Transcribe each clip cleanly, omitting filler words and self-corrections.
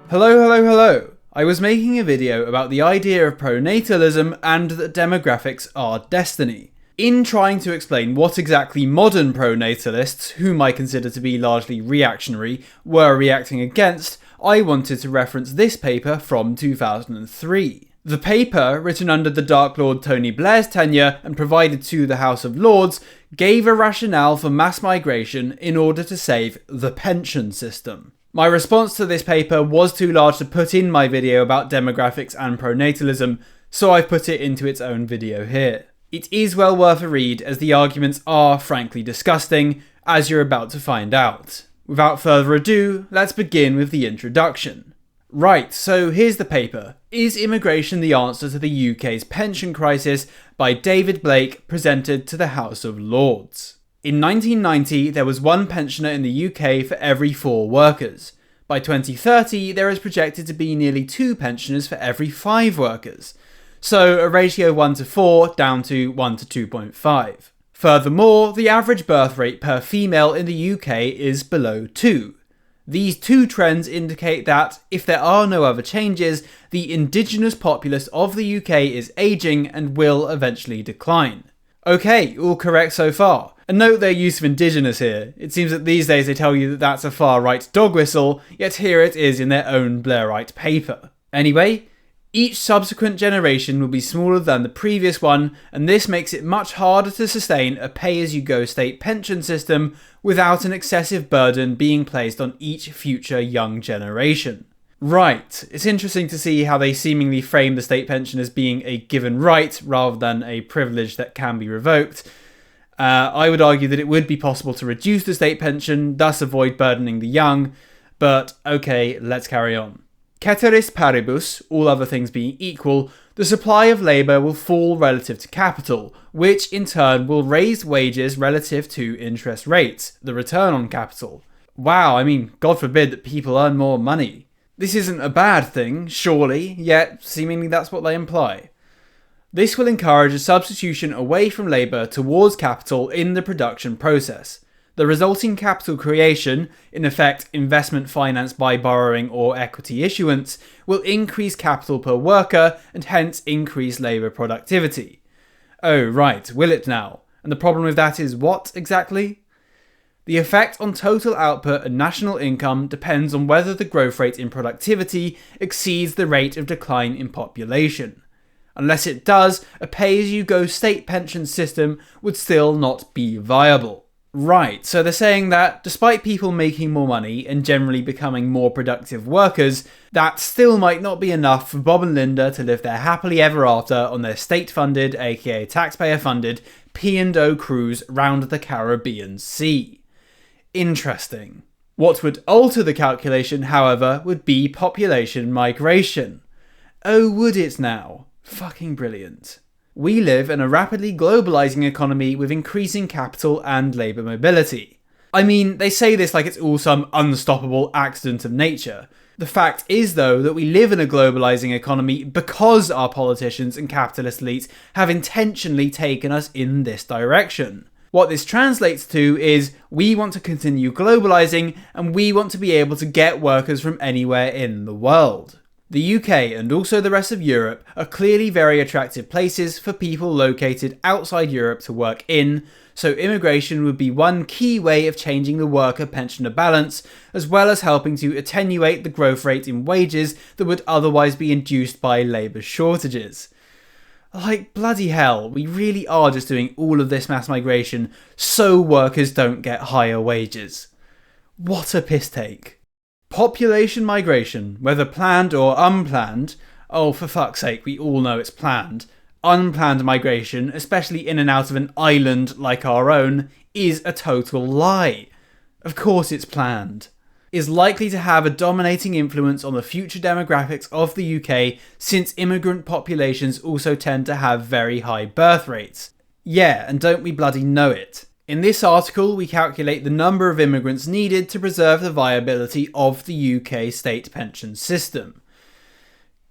Hello. I was making a video about the idea of pronatalism and that demographics are destiny. In trying to explain what exactly modern pronatalists, whom I consider to be largely reactionary, were reacting against, I wanted to reference this paper from 2003. The paper, written under the Dark Lord Tony Blair's tenure and provided to the House of Lords, gave a rationale for mass migration in order to save the pension system. My response to this paper was too large to put in my video about demographics and pronatalism, so I've put it into its own video here. It is well worth a read, as the arguments are frankly disgusting, as you're about to find out. Without further ado, let's begin with the introduction. Right, so here's the paper. Is Immigration the Answer to the UK's Pension Crisis? By David Blake, presented to the House of Lords. In 1990, there was one pensioner in the UK for every 4 workers. By 2030, there is projected to be nearly 2 pensioners for every 5 workers. So a ratio 1 to 4 down to 1 to 2.5. Furthermore, the average birth rate per female in the UK is below 2. These two trends indicate that, if there are no other changes, the indigenous populace of the UK is ageing and will eventually decline. Okay, all correct so far. And note their use of indigenous here. It seems that these days they tell you that that's a far-right dog whistle, yet here it is in their own Blairite paper. Anyway, each subsequent generation will be smaller than the previous one, and this makes it much harder to sustain a pay-as-you-go state pension system without an excessive burden being placed on each future young generation. Right, it's interesting to see how they seemingly frame the state pension as being a given right rather than a privilege that can be revoked. I would argue that it would be possible to reduce the state pension, thus avoid burdening the young, but okay, let's carry on. Ceteris paribus, all other things being equal, the supply of labour will fall relative to capital, which in turn will raise wages relative to interest rates, the return on capital. Wow, God forbid that people earn more money. This isn't a bad thing, surely, yet seemingly that's what they imply. This will encourage a substitution away from labour towards capital in the production process. The resulting capital creation, in effect investment financed by borrowing or equity issuance, will increase capital per worker and hence increase labour productivity. Oh right, will it now? And the problem with that is what exactly? The effect on total output and national income depends on whether the growth rate in productivity exceeds the rate of decline in population. Unless it does, a pay-as-you-go state pension system would still not be viable. Right, so they're saying that despite people making more money and generally becoming more productive workers, that still might not be enough for Bob and Linda to live their happily ever after on their state-funded, aka taxpayer-funded, P&O cruise round the Caribbean Sea. Interesting. What would alter the calculation, however, would be population migration. Oh, would it now? Fucking brilliant. We live in a rapidly globalising economy with increasing capital and labour mobility. They say this like it's all some unstoppable accident of nature. The fact is, though, that we live in a globalising economy because our politicians and capitalist elites have intentionally taken us in this direction. What this translates to is, we want to continue globalising and we want to be able to get workers from anywhere in the world. The UK and also the rest of Europe are clearly very attractive places for people located outside Europe to work in, so immigration would be one key way of changing the worker-pensioner balance, as well as helping to attenuate the growth rate in wages that would otherwise be induced by labour shortages. Like, bloody hell, we really are just doing all of this mass migration so workers don't get higher wages. What a piss take. Population migration, whether planned or unplanned, oh for fuck's sake, we all know it's planned, unplanned migration, especially in and out of an island like our own, is a total lie. Of course it's planned. Is likely to have a dominating influence on the future demographics of the UK, since immigrant populations also tend to have very high birth rates. Yeah, and don't we bloody know it. In this article, we calculate the number of immigrants needed to preserve the viability of the UK state pension system.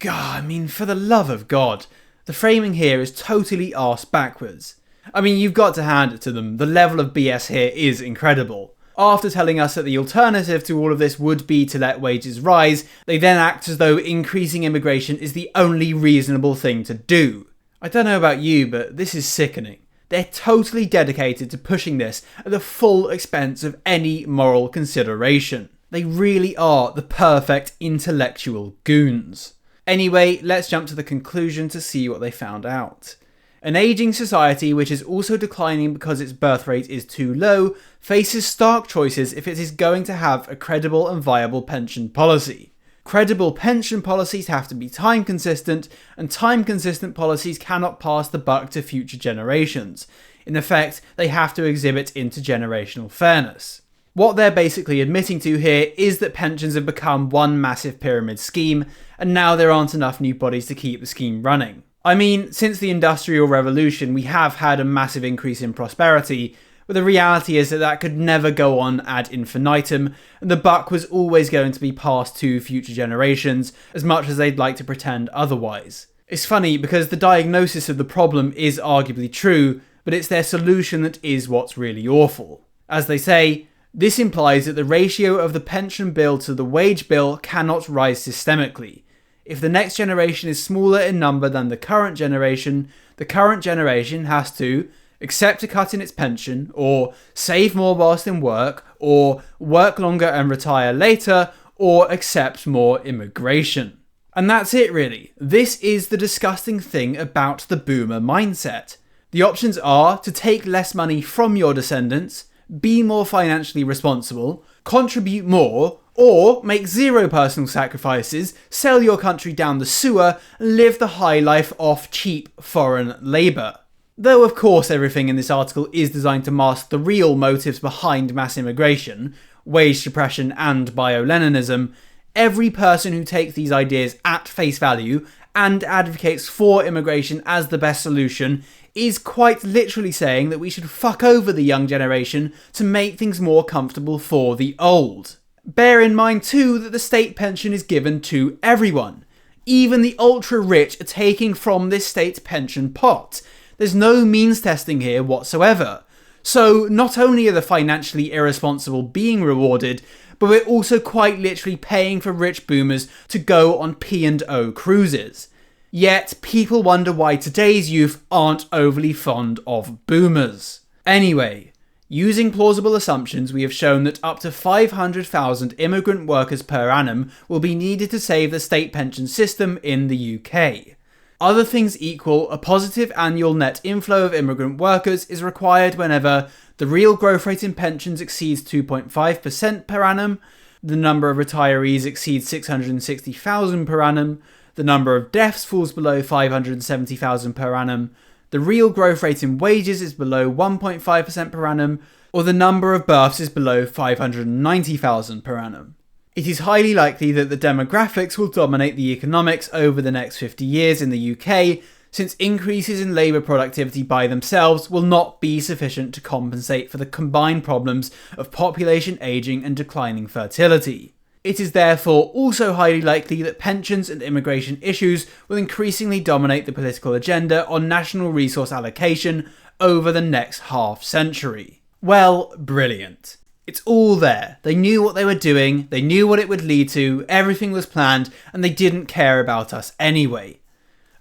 God, for the love of God, the framing here is totally arse backwards. You've got to hand it to them, the level of BS here is incredible. after telling us that the alternative to all of this would be to let wages rise, they then act as though increasing immigration is the only reasonable thing to do. I don't know about you, but this is sickening. They're totally dedicated to pushing this at the full expense of any moral consideration. They really are the perfect intellectual goons. Anyway, let's jump to the conclusion to see what they found out. An ageing society, which is also declining because its birth rate is too low, faces stark choices if it is going to have a credible and viable pension policy. Credible pension policies have to be time consistent, and time consistent policies cannot pass the buck to future generations. In effect, they have to exhibit intergenerational fairness. What they're basically admitting to here is that pensions have become one massive pyramid scheme, and now there aren't enough new bodies to keep the scheme running. I mean, since the Industrial Revolution, we have had a massive increase in prosperity, but the reality is that that could never go on ad infinitum, and the buck was always going to be passed to future generations, as much as they'd like to pretend otherwise. It's funny because the diagnosis of the problem is arguably true, but it's their solution that is what's really awful. As they say, this implies that the ratio of the pension bill to the wage bill cannot rise systemically. If the next generation is smaller in number than the current generation has to accept a cut in its pension, or save more whilst in work, or work longer and retire later, or accept more immigration. And that's it really. This is the disgusting thing about the boomer mindset. The options are to take less money from your descendants, be more financially responsible, contribute more, or make zero personal sacrifices, sell your country down the sewer, and live the high life off cheap foreign labour. Though of course everything in this article is designed to mask the real motives behind mass immigration, wage suppression and bio-Leninism, every person who takes these ideas at face value and advocates for immigration as the best solution is quite literally saying that we should fuck over the young generation to make things more comfortable for the old. Bear in mind too that the state pension is given to everyone. Even the ultra-rich are taking from this state pension pot. There's no means testing here whatsoever. So not only are the financially irresponsible being rewarded, but we're also quite literally paying for rich boomers to go on P&O cruises. Yet people wonder why today's youth aren't overly fond of boomers. Anyway, using plausible assumptions, we have shown that up to 500,000 immigrant workers per annum will be needed to save the state pension system in the UK. Other things equal, a positive annual net inflow of immigrant workers is required whenever the real growth rate in pensions exceeds 2.5% per annum, the number of retirees exceeds 660,000 per annum, the number of deaths falls below 570,000 per annum, the real growth rate in wages is below 1.5% per annum, or the number of births is below 590,000 per annum. It is highly likely that the demographics will dominate the economics over the next 50 years in the UK, since increases in labour productivity by themselves will not be sufficient to compensate for the combined problems of population ageing and declining fertility. It is therefore also highly likely that pensions and immigration issues will increasingly dominate the political agenda on national resource allocation over the next half-century. Well, brilliant. It's all there. They knew what they were doing, they knew what it would lead to, everything was planned, and they didn't care about us anyway.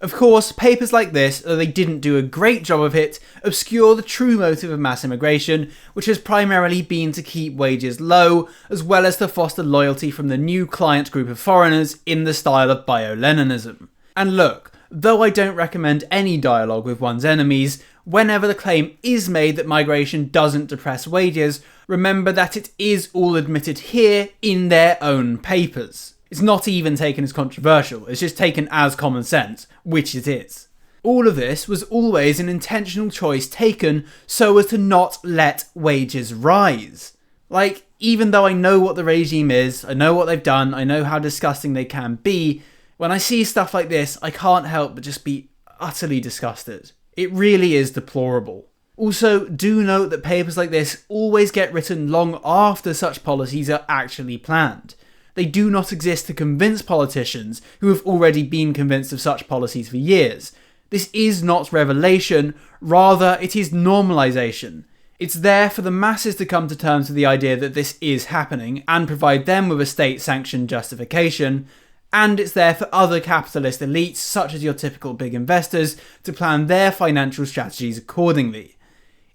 Of course, papers like this, though they didn't do a great job of it, obscure the true motive of mass immigration, which has primarily been to keep wages low, as well as to foster loyalty from the new client group of foreigners in the style of bio-Leninism. And look, though I don't recommend any dialogue with one's enemies, whenever the claim is made that migration doesn't depress wages, remember that it is all admitted here in their own papers. It's not even taken as controversial, it's just taken as common sense, which it is. All of this was always an intentional choice taken so as to not let wages rise. Like, even though I know what the regime is, I know what they've done, I know how disgusting they can be, when I see stuff like this, I can't help but just be utterly disgusted. It really is deplorable. Also, do note that papers like this always get written long after such policies are actually planned. They do not exist to convince politicians who have already been convinced of such policies for years. This is not revelation, rather it is normalisation. It's there for the masses to come to terms with the idea that this is happening and provide them with a state-sanctioned justification, and it's there for other capitalist elites, such as your typical big investors, to plan their financial strategies accordingly.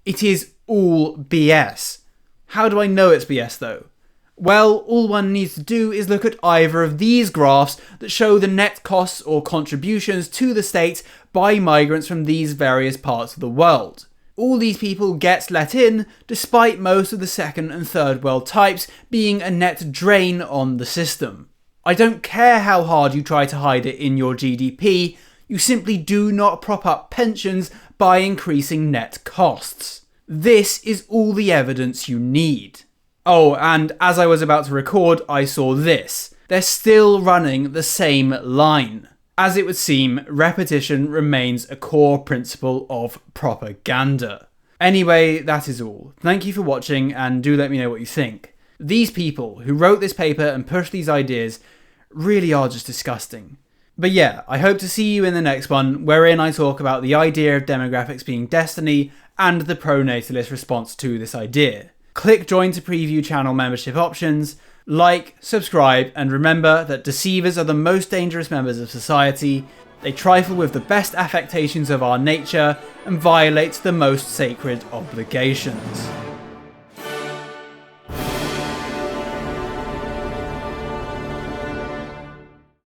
It is all BS. How do I know it's BS though? Well, all one needs to do is look at either of these graphs that show the net costs or contributions to the state by migrants from these various parts of the world. All these people get let in, despite most of the second and third world types being a net drain on the system. I don't care how hard you try to hide it in your GDP, you simply do not prop up pensions by increasing net costs. This is all the evidence you need. Oh, and as I was about to record, I saw this. They're still running the same line. As it would seem, repetition remains a core principle of propaganda. Anyway, that is all. Thank you for watching, and do let me know what you think. These people who wrote this paper and pushed these ideas really are just disgusting. But yeah, I hope to see you in the next one, wherein I talk about the idea of demographics being destiny and the pro-natalist response to this idea. Click join to preview channel membership options, like, subscribe, and remember that deceivers are the most dangerous members of society. They trifle with the best affectations of our nature and violate the most sacred obligations.